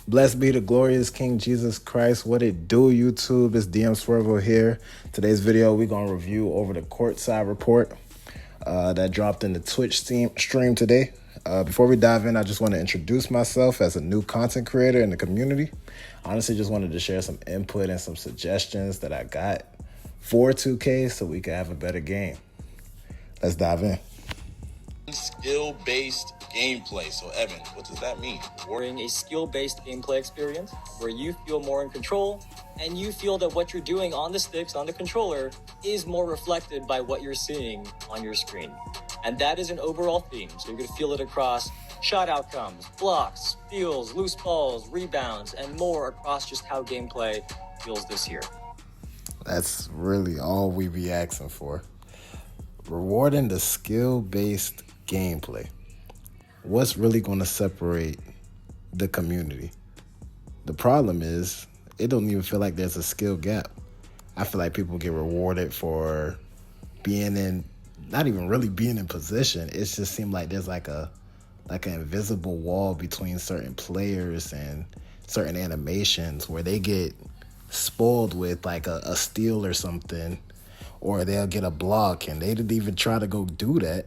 Blessed be the glorious King Jesus Christ. What it do, YouTube? It's DM Swervo here. Today's video, we're going to review over the courtside report that dropped in the Twitch stream today. Before we dive in, I just want to introduce myself as a new content creator in the community. Honestly, just wanted to share some input and some suggestions that I got for 2K so we can have a better game. Let's dive in. Skill-based gameplay. So Evan, what does that mean? Rewarding a skill-based gameplay experience where you feel more in control and you feel that what you're doing on the sticks, on the controller, is more reflected by what you're seeing on your screen. And that is an overall theme. So you're going to feel it across shot outcomes, blocks, steals, loose balls, rebounds, and more across just how gameplay feels this year. That's really all we be asking for. Rewarding the skill-based gameplay. What's really going to separate the community? The problem is, it don't even feel like there's a skill gap. I feel like people get rewarded for being in, not even really being in position. It just seems like there's like an invisible wall between certain players and certain animations where they get spoiled with like a steal or something, or they'll get a block and they didn't even try to go do that,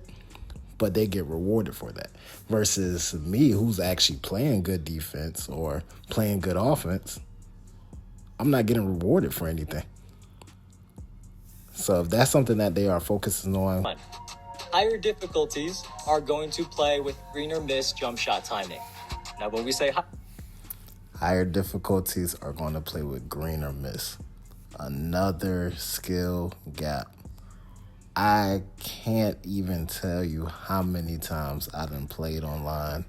but they get rewarded for that. Versus me, who's actually playing good defense or playing good offense, I'm not getting rewarded for anything. So if that's something that they are focusing on. Higher difficulties are going to play with green or miss jump shot timing. Now, when we say higher difficulties are going to play with green or miss. Another skill gap. I can't even tell you how many times I done played online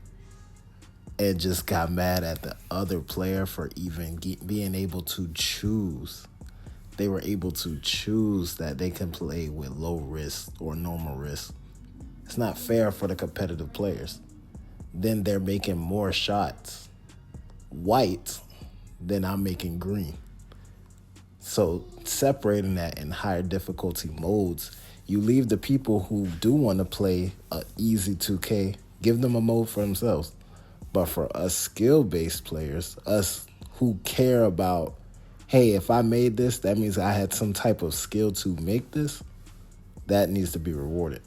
and just got mad at the other player for even being able to choose. They were able to choose that they can play with low risk or normal risk. It's not fair for the competitive players. Then they're making more shots white than I'm making green. So separating that in higher difficulty modes, you leave the people who do want to play a easy 2K, give them a mode for themselves. But for us skill-based players, us who care about, hey, if I made this, that means I had some type of skill to make this, that needs to be rewarded.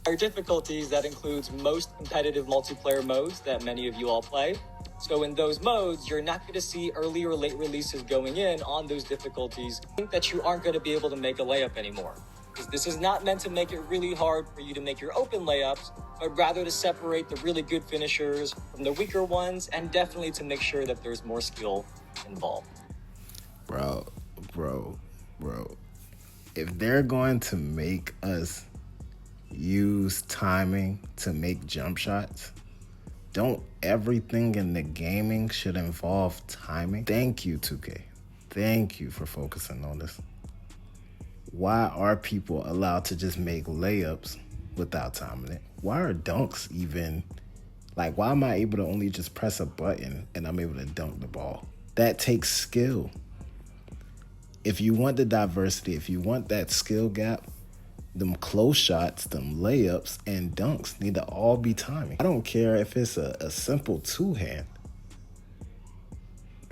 higher difficulties, that includes most competitive multiplayer modes that many of you all play. So in those modes, you're not going to see early or late releases going in on those difficulties. I think that you aren't going to be able to make a layup anymore. Because this is not meant to make it really hard for you to make your open layups, but rather to separate the really good finishers from the weaker ones, and definitely to make sure that there's more skill involved. Bro. If they're going to make us use timing to make jump shots, don't everything in the gaming should involve timing? Thank you, 2K. Thank you for focusing on this. Why are people allowed to just make layups without timing it? Why are dunks even, like, why am I able to only just press a button and I'm able to dunk the ball? That takes skill. If you want the diversity, if you want that skill gap, them close shots, them layups, and dunks need to all be timing. I don't care if it's a simple two-hand.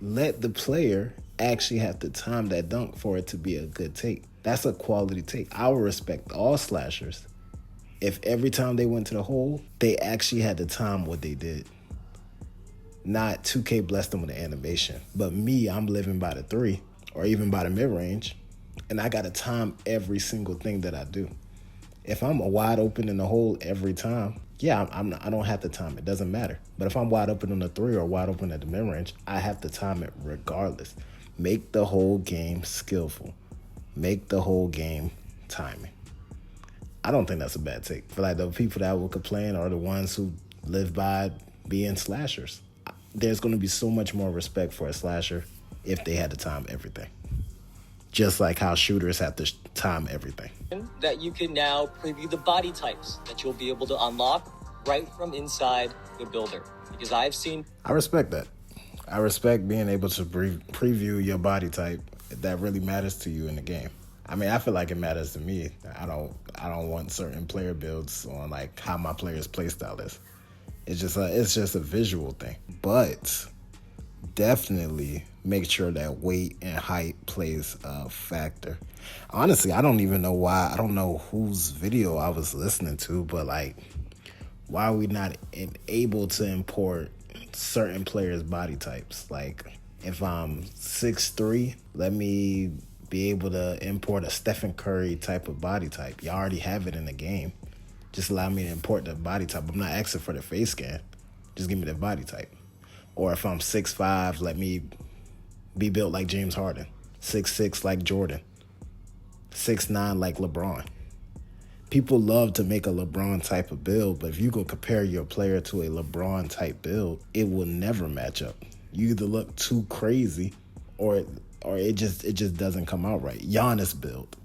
Let the player actually have to time that dunk for it to be a good take. That's a quality take. I would respect all slashers if every time they went to the hole, they actually had to time what they did. Not 2K blessed them with the animation. But me, I'm living by the three or even by the mid-range, and I got to time every single thing that I do. If I'm wide open in the hole every time, yeah, I don't have to time it. Doesn't matter. But if I'm wide open on the three or wide open at the mid-range, I have to time it regardless. Make the whole game skillful. Make the whole game timing. I don't think that's a bad take. I feel like the people that will complain are the ones who live by being slashers. There's going to be so much more respect for a slasher if they had to time everything. Just like how shooters have to time everything. That you can now preview the body types that you'll be able to unlock right from inside the builder. Because I respect that. I respect being able to preview your body type if that really matters to you in the game. I mean, I feel like it matters to me. I don't want certain player builds on like how my player's play style is. It's just a visual thing. But definitely make sure that weight and height plays a factor. Honestly, I don't even know why. I don't know whose video I was listening to, but like, why are we not able to import certain players' body types? Like, if I'm 6'3", let me be able to import a Stephen Curry type of body type. You already have it in the game. Just allow me to import the body type. I'm not asking for the face scan. Just give me the body type. Or if I'm 6'5", let me be built like James Harden. 6'6" like Jordan. 6'9" like LeBron. People love to make a LeBron type of build, but if you go compare your player to a LeBron type build, it will never match up. You either look too crazy or it just doesn't come out right. Giannis build.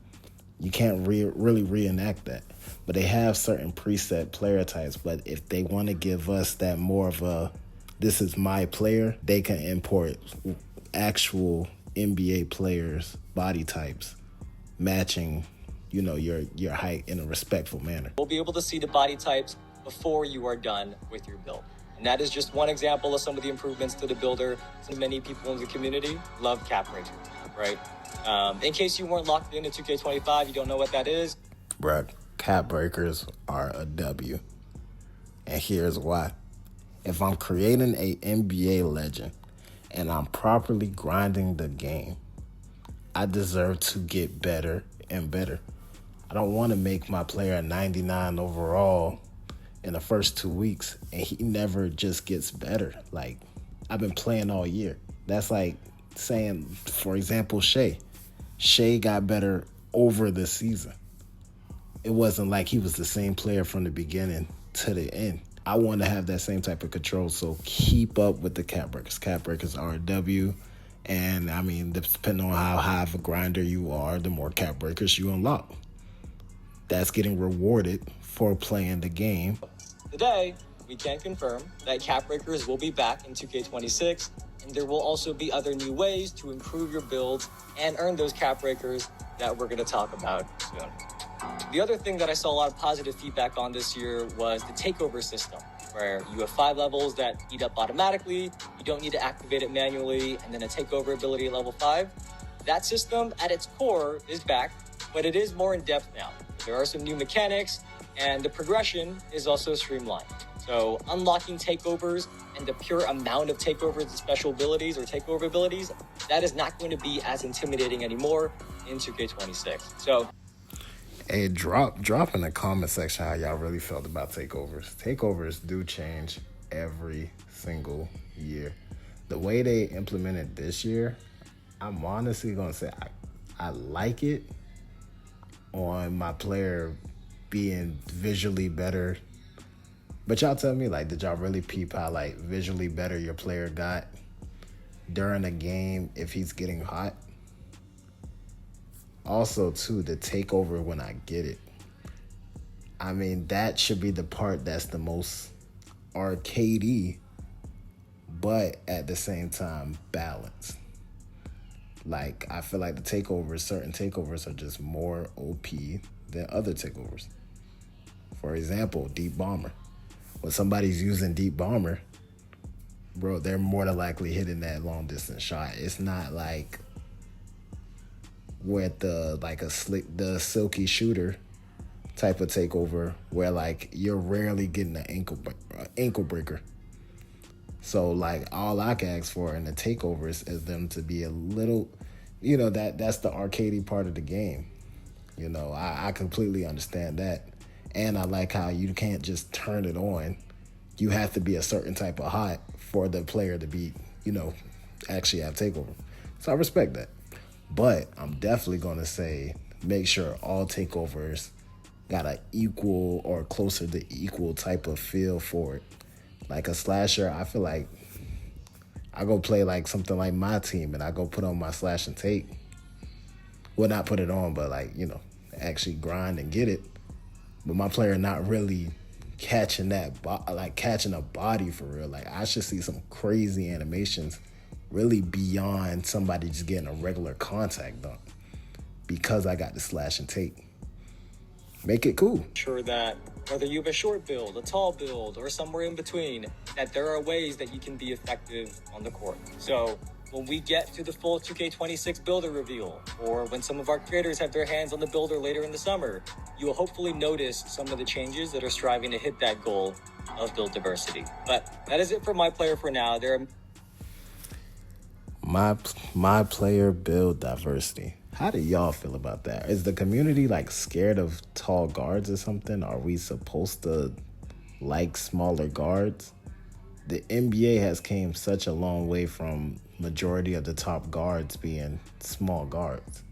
You can't really reenact that. But they have certain preset player types, but if they want to give us that more of a, this is my player, they can import actual NBA players' body types matching, you know, your height in a respectful manner. We'll be able to see the body types before you are done with your build. And that is just one example of some of the improvements to the builder. So many people in the community love cap breakers, right? In case you weren't locked into 2K25, you don't know what that is. Bruh, cap breakers are a W. And here's why. If I'm creating a NBA legend and I'm properly grinding the game, I deserve to get better and better. I don't want to make my player 99 overall in the first 2 weeks and he never just gets better. Like, I've been playing all year. That's like saying, for example, Shea. Shea got better over the season. It wasn't like he was the same player from the beginning to the end. I want to have that same type of control, so keep up with the cap breakers. Cap breakers are a W, and I mean, depending on how high of a grinder you are, the more cap breakers you unlock. That's getting rewarded for playing the game. Today, we can confirm that cap breakers will be back in 2K26, and there will also be other new ways to improve your builds and earn those cap breakers that we're going to talk about soon. The other thing that I saw a lot of positive feedback on this year was the takeover system, where you have 5 levels that heat up automatically, you don't need to activate it manually, and then a takeover ability at level 5. That system at its core is back, but it is more in depth now. There are some new mechanics, and the progression is also streamlined. So unlocking takeovers and the pure amount of takeovers and special abilities or takeover abilities, that is not going to be as intimidating anymore in 2K26. So, hey, drop in the comment section how y'all really felt about takeovers. Takeovers do change every single year. The way they implemented this year, I'm honestly gonna say I like it on my player being visually better. But y'all tell me, like, did y'all really peep how, like, visually better your player got during a game if he's getting hot? Also, too, the takeover when I get it. I mean, that should be the part that's the most arcadey, but at the same time, balanced. Like, I feel like certain takeovers are just more OP than other takeovers. For example, Deep Bomber. When somebody's using Deep Bomber, bro, they're more than likely hitting that long distance shot. It's not like with the silky shooter type of takeover where like you're rarely getting an ankle breaker. So like all I can ask for in the takeovers is them to be a little, you know, that's the arcadey part of the game. You know, I completely understand that. And I like how you can't just turn it on. You have to be a certain type of hot for the player to be, you know, actually have takeover. So I respect that. But I'm definitely going to say make sure all takeovers got an equal or closer to equal type of feel for it. Like a slasher, I feel like I go play like something like my team and I go put on my slash and take. Well, not put it on, but like, you know, actually grind and get it. But my player not really catching catching a body for real. Like I should see some crazy animations really beyond somebody just getting a regular contact dunk because I got the slash and take. Make it cool. Sure that whether you have a short build, a tall build, or somewhere in between, that there are ways that you can be effective on the court. So when we get to the full 2K26 builder reveal, or when some of our creators have their hands on the builder later in the summer, you will hopefully notice some of the changes that are striving to hit that goal of build diversity. But that is it for my player for now. There are my player build diversity. How do y'all feel about that? Is the community like scared of tall guards or something? Are we supposed to like smaller guards? The NBA has came such a long way from majority of the top guards being small guards.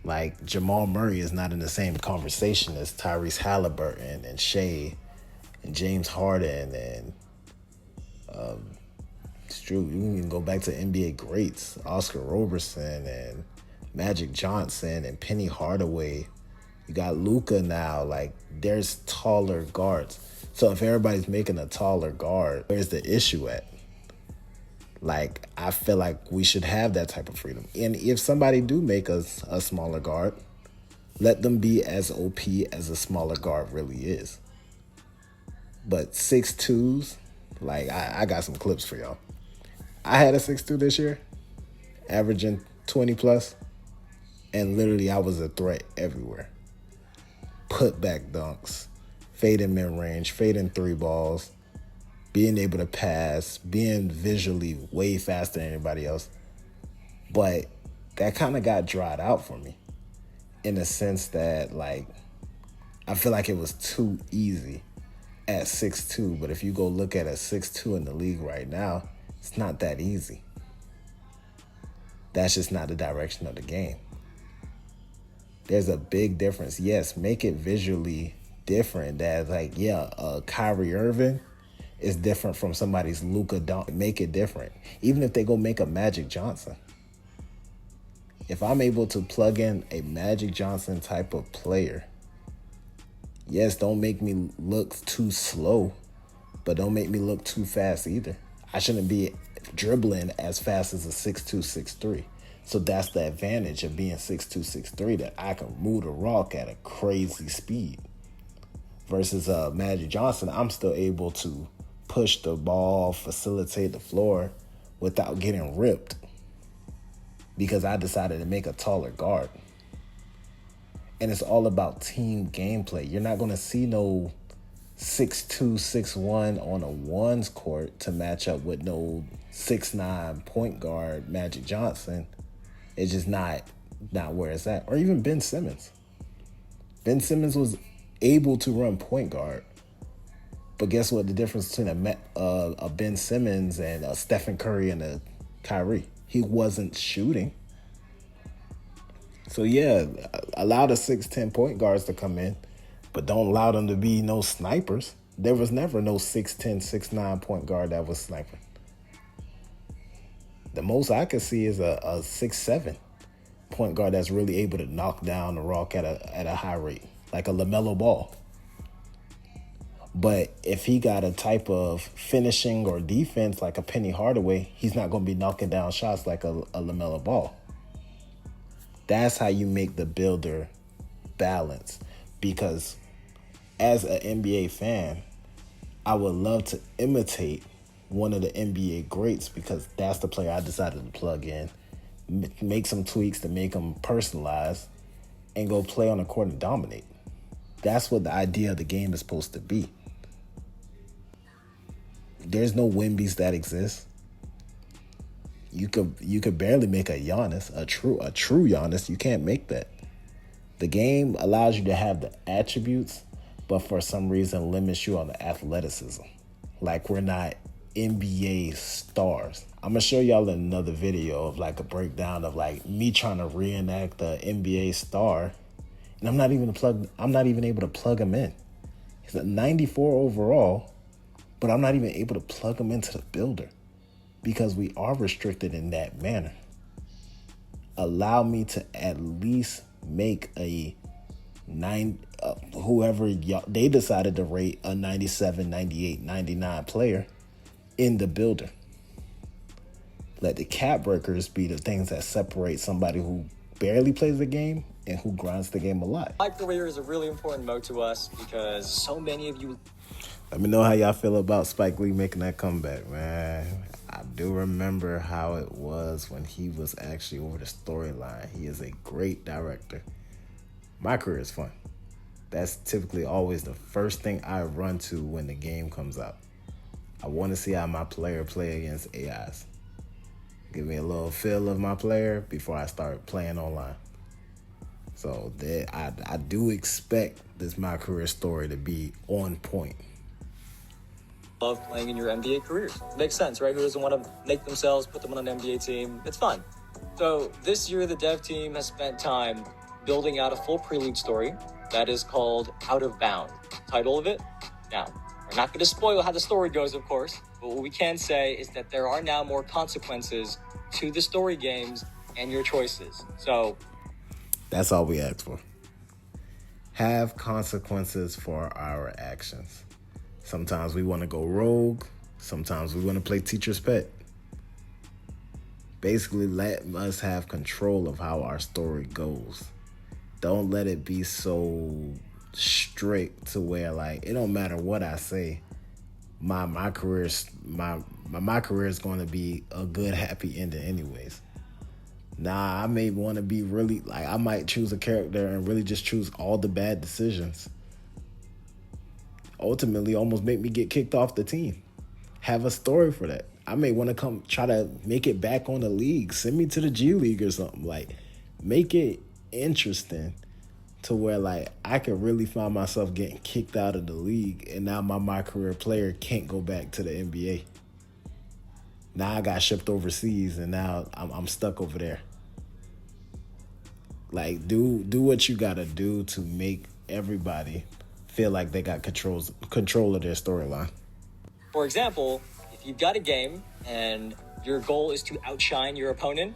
Like Jamal Murray is not in the same conversation as Tyrese Halliburton and Shea and James Harden and it's true. You can even go back to NBA greats, Oscar Robertson and Magic Johnson and Penny Hardaway. You got Luka now. Like, there's taller guards. So if everybody's making a taller guard, where's the issue at? Like, I feel like we should have that type of freedom. And if somebody do make us a smaller guard, let them be as OP as a smaller guard really is. But 6'2s, like, I got some clips for y'all. I had a 6'2 this year, averaging 20 plus, and literally I was a threat everywhere. Put back dunks, fading mid-range, fading three balls, being able to pass, being visually way faster than anybody else. But that kind of got dried out for me in the sense that, like, I feel like it was too easy at 6'2", but if you go look at a 6'2" in the league right now, it's not that easy. That's just not the direction of the game. There's a big difference. Yes, make it visually different. That, like, Kyrie Irving is different from somebody's Luka Doncic. Make it different. Even if they go make a Magic Johnson. If I'm able to plug in a Magic Johnson type of player, yes, don't make me look too slow, but don't make me look too fast either. I shouldn't be dribbling as fast as a 6'2", 6'3". So that's the advantage of being 6'2", 6'3", that I can move the rock at a crazy speed. Versus Magic Johnson, I'm still able to push the ball, facilitate the floor without getting ripped because I decided to make a taller guard. And it's all about team gameplay. You're not going to see no 6'2", 6'1" on a ones court to match up with no 6'9" point guard Magic Johnson. It's just not where it's at. Or even Ben Simmons. Ben Simmons was able to run point guard. But guess what the difference between a Ben Simmons and a Stephen Curry and a Kyrie? He wasn't shooting. So yeah, allow the 6'10" point guards to come in, but don't allow them to be no snipers. There was never no 6'10", 6'9" point guard that was sniping. The most I could see is a 6'7" point guard that's really able to knock down the rock at a high rate, like a LaMelo Ball. But if he got a type of finishing or defense like a Penny Hardaway, he's not going to be knocking down shots like a LaMelo Ball. That's how you make the builder balance. Because as an NBA fan, I would love to imitate one of the NBA greats because that's the player I decided to plug in, make some tweaks to make them personalized, and go play on the court and dominate. That's what the idea of the game is supposed to be. There's no Wembys that exist. You could barely make a Giannis, a true Giannis. You can't make that. The game allows you to have the attributes, but for some reason limits you on the athleticism. Like, we're not NBA stars. I'm gonna show y'all another video of like a breakdown of like me trying to reenact the NBA star, and I'm not even able to plug him in. He's a 94 overall, but I'm not even able to plug him into the builder because we are restricted in that manner. Allow me to at least make a whoever they decided to rate a 97, 98, 99 player in the builder. Let the cap breakers be the things that separate somebody who barely plays the game and who grinds the game a lot. My career is a really important mode to us because so many of you. Let me know how y'all feel about Spike Lee making that comeback, man. I do remember how it was when he was actually over the storyline. He is a great director. My career is fun. That's typically always the first thing I run to when the game comes out. I want to see how my player play against AIs. Give me a little feel of my player before I start playing online. So I do expect this My Career story to be on point. Love playing in your NBA careers. Makes sense, right? Who doesn't want to make themselves, put them on an NBA team? It's fun. So this year, the dev team has spent time building out a full prelude story that is called Out of Bound. Title of it? Now, we're not going to spoil how the story goes, of course, but what we can say is that there are now more consequences to the story games and your choices. So that's all we ask for. Have consequences for our actions. Sometimes we want to go rogue. Sometimes we want to play teacher's pet. Basically, let us have control of how our story goes. Don't let it be so strict to where, like, it don't matter what I say. My career is going to be a good, happy ending anyways. Nah, I may want to be really, like, I might choose a character and really just choose all the bad decisions. Ultimately, almost make me get kicked off the team. Have a story for that. I may want to come try to make it back on the league. Send me to the G League or something. Like, make it interesting to where, like, I could really find myself getting kicked out of the league, and now my career player can't go back to the NBA. Now I got shipped overseas, and now I'm stuck over there. Like, do what you gotta do to make everybody feel like they got control of their storyline. For example, if you've got a game and your goal is to outshine your opponent,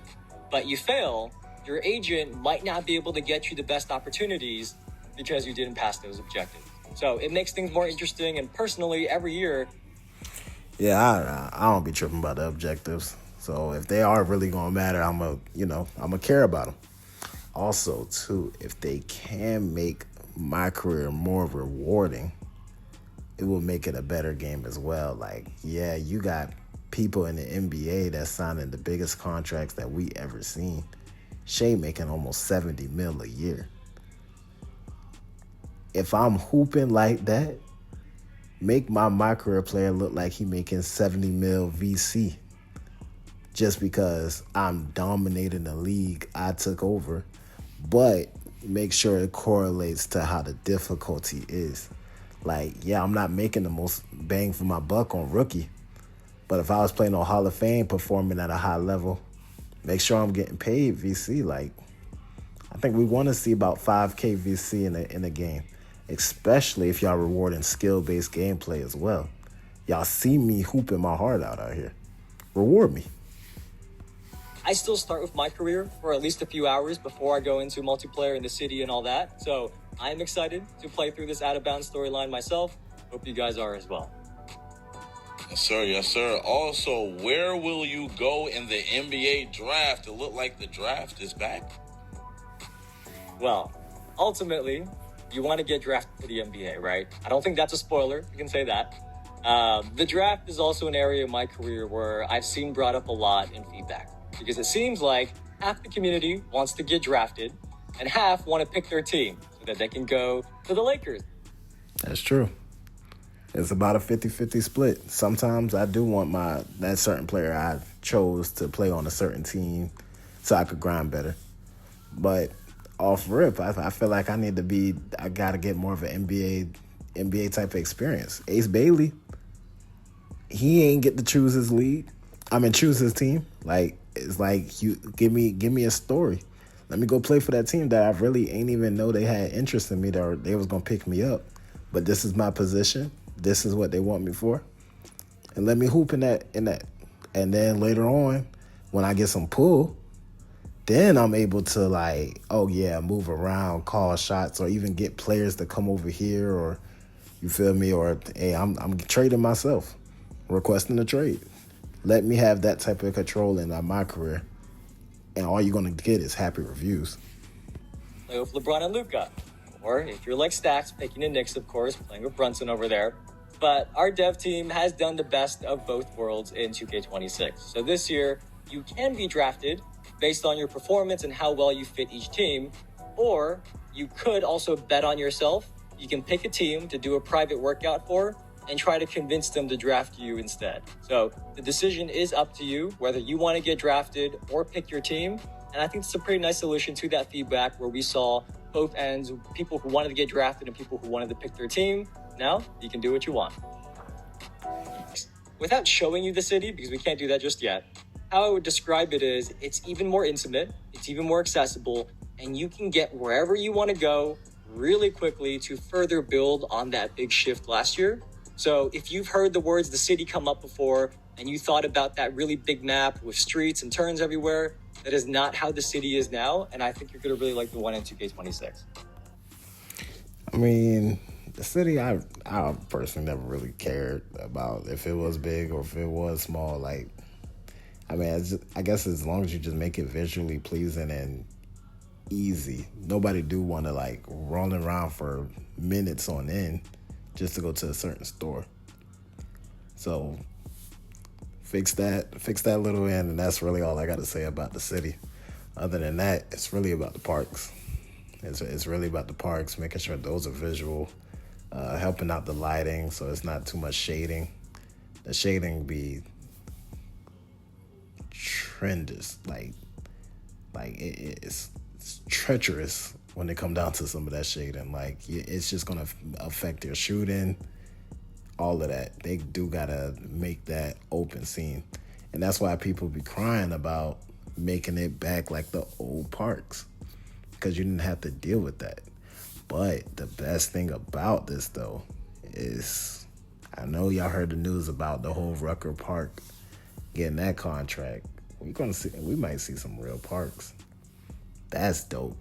but you fail, your agent might not be able to get you the best opportunities because you didn't pass those objectives. So it makes things more interesting, and personally, every year... Yeah, I don't be tripping about the objectives. So if they are really going to matter, I'm going to care about them. Also, too, if they can make my career more rewarding, it will make it a better game as well. Like, yeah, you got people in the NBA that's signing the biggest contracts that we ever seen. Shea making almost $70 million a year. If I'm hooping like that, make my career player look like he making $70 million VC. Just because I'm dominating the league I took over, but make sure it correlates to how the difficulty is. Like, yeah, I'm not making the most bang for my buck on rookie, but if I was playing on Hall of Fame, performing at a high level, make sure I'm getting paid VC. Like, I think we want to see about 5K VC in a game, especially if y'all rewarding skill-based gameplay as well. Y'all see me hooping my heart out here. Reward me. I still start with my career for at least a few hours before I go into multiplayer in the city and all that. So I'm excited to play through this Out of Bounds storyline myself. Hope you guys are as well. Yes, sir. Yes, sir. Also, where will you go in the NBA draft? It looked like the draft is back. Well, ultimately, you want to get drafted to the NBA, right? I don't think that's a spoiler. You can say that. The draft is also an area of my career where I've seen brought up a lot in feedback, because it seems like half the community wants to get drafted and half want to pick their team so that they can go to the Lakers. That's true. It's about a 50-50 split. Sometimes I do want that certain player I chose to play on a certain team so I could grind better. But off rip, I feel like I got to get more of an NBA type of experience. Ace Bailey, he ain't get to choose his league. Choose his team. Like, it's like, you give me a story. Let me go play for that team that I really ain't even know they had interest in me, or they was gonna pick me up. But this is my position. This is what they want me for. And let me hoop in that. And then later on, when I get some pull, then I'm able to, like, oh yeah, move around, call shots, or even get players to come over here, or you feel me? Or hey, I'm trading myself, requesting a trade. Let me have that type of control in my career, and all you're going to get is happy reviews. play with LeBron and Luka. Or if you're like Stacks, picking the Knicks, of course, playing with Brunson over there. But our dev team has done the best of both worlds in 2K26. So this year, you can be drafted based on your performance and how well you fit each team. Or you could also bet on yourself. You can pick a team to do a private workout for and try to convince them to draft you instead. So the decision is up to you, whether you want to get drafted or pick your team. And I think it's a pretty nice solution to that feedback where we saw both ends, people who wanted to get drafted and people who wanted to pick their team. Now you can do what you want. Without showing you the city, because we can't do that just yet, how I would describe it is it's even more intimate, it's even more accessible, and you can get wherever you want to go really quickly to further build on that big shift last year. So if you've heard the words the city come up before and you thought about that really big map with streets and turns everywhere, that is not how the city is now, and I think you're going to really like the one in 2K26. I mean, the city, I personally never really cared about if it was big or if it was small. Like, I mean, I guess as long as you just make it visually pleasing and easy. Nobody do want to like roll around for minutes on end just to go to a certain store. So fix that little end, and that's really all I got to say about the city. Other than that, it's really about the parks. It's really about the parks, making sure those are visual, helping out the lighting so it's not too much shading. The shading be tremendous, like it's treacherous when it come down to some of that shading. Like it's just gonna affect your shooting, all of that. They do gotta make that open scene, and that's why people be crying about making it back like the old parks, because you didn't have to deal with that. But the best thing about this though is, I know y'all heard the news about the whole Rucker Park getting that contract. We might see some real parks. That's dope.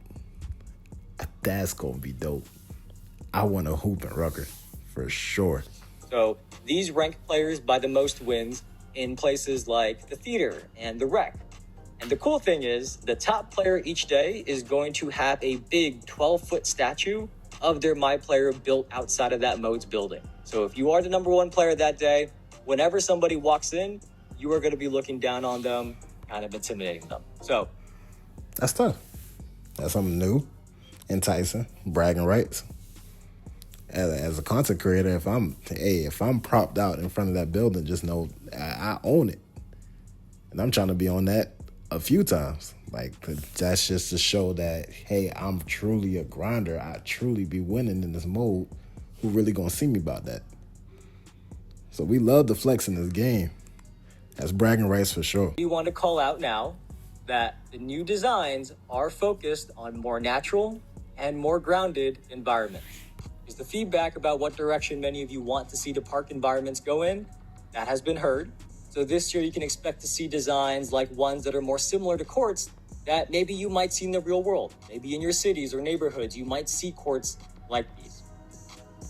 That's gonna be dope. I want to hoop in Rucker for sure. So these rank players by the most wins in places like the theater and the rec. And the cool thing is the top player each day is going to have a big 12-foot statue of their My Player built outside of that mode's building. So if you are the number one player that day, whenever somebody walks in, you are going to be looking down on them, kind of intimidating them. So that's tough. That's something new, enticing, bragging rights. As a content creator, if I'm propped out in front of that building, just know I own it. And I'm trying to be on that a few times. Like, that's just to show that, hey, I'm truly a grinder. I truly be winning in this mode. Who really gonna see me about that? So we love the flex in this game. That's bragging rights for sure. We want to call out now that the new designs are focused on more natural and more grounded environments. Is the feedback about what direction many of you want to see the park environments go in, that has been heard. So this year you can expect to see designs like ones that are more similar to courts that maybe you might see in the real world. Maybe in your cities or neighborhoods, you might see courts like these.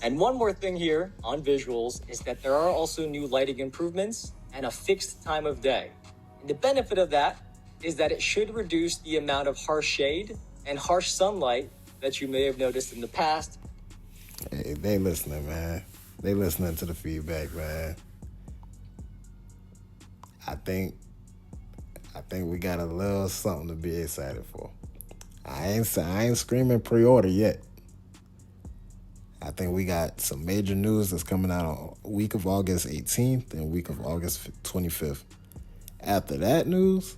And one more thing here on visuals is that there are also new lighting improvements and a fixed time of day. And the benefit of that is that it should reduce the amount of harsh shade and harsh sunlight that you may have noticed in the past. Hey, they listening, man. They listening to the feedback, man. I think we got a little something to be excited for. I ain't screaming pre-order yet. I think we got some major news that's coming out on week of August 18th and week of August 25th. After that news,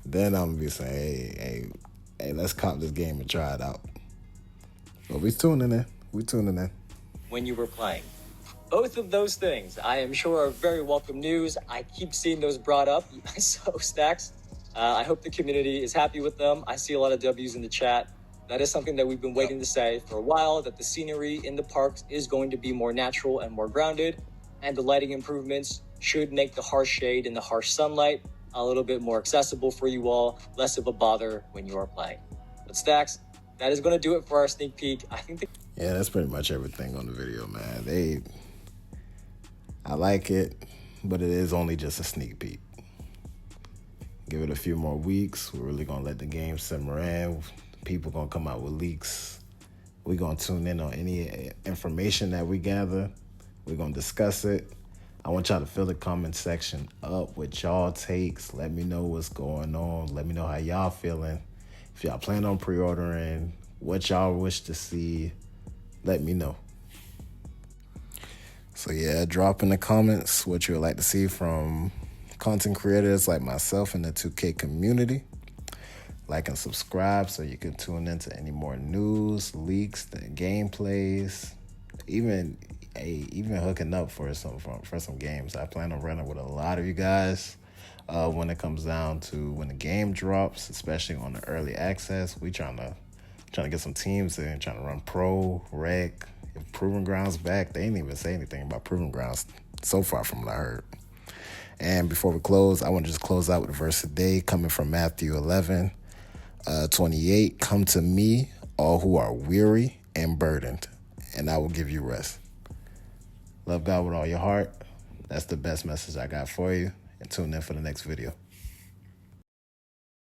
then I'm gonna be saying, hey, let's cop this game and try it out. But we tuning in. When you were playing. Both of those things, I am sure, are very welcome news. I keep seeing those brought up. So, Stacks, I hope the community is happy with them. I see a lot of W's in the chat. That is something that we've been waiting to say for a while, that the scenery in the parks is going to be more natural and more grounded, and the lighting improvements should make the harsh shade and the harsh sunlight a little bit more accessible for you all, less of a bother when you are playing. But Stacks, that is going to do it for our sneak peek. Yeah, that's pretty much everything on the video, man. I like it, but it is only just a sneak peek. Give it a few more weeks. We're really going to let the game simmer in. People gonna come out with leaks. We're gonna tune in on any information that we gather. We're gonna discuss it. I want y'all to fill the comment section up with y'all takes. Let me know what's going on. Let me know how y'all feeling. If y'all plan on pre-ordering, what y'all wish to see, let me know. So yeah, drop in the comments what you would like to see from content creators like myself in the 2K community. Like and subscribe so you can tune into any more news, leaks, the gameplays, even hooking up for some games. I plan on running with a lot of you guys when it comes down to when the game drops, especially on the early access. We trying to get some teams in, trying to run pro, rec. If Proving Grounds back, they ain't even say anything about Proving Grounds so far from what I heard. And before we close, I want to just close out with a verse today coming from Matthew 11:28. Come to me, all who are weary and burdened, and I will give you rest. Love God with all your heart. That's the best message I got for you. And tune in for the next video.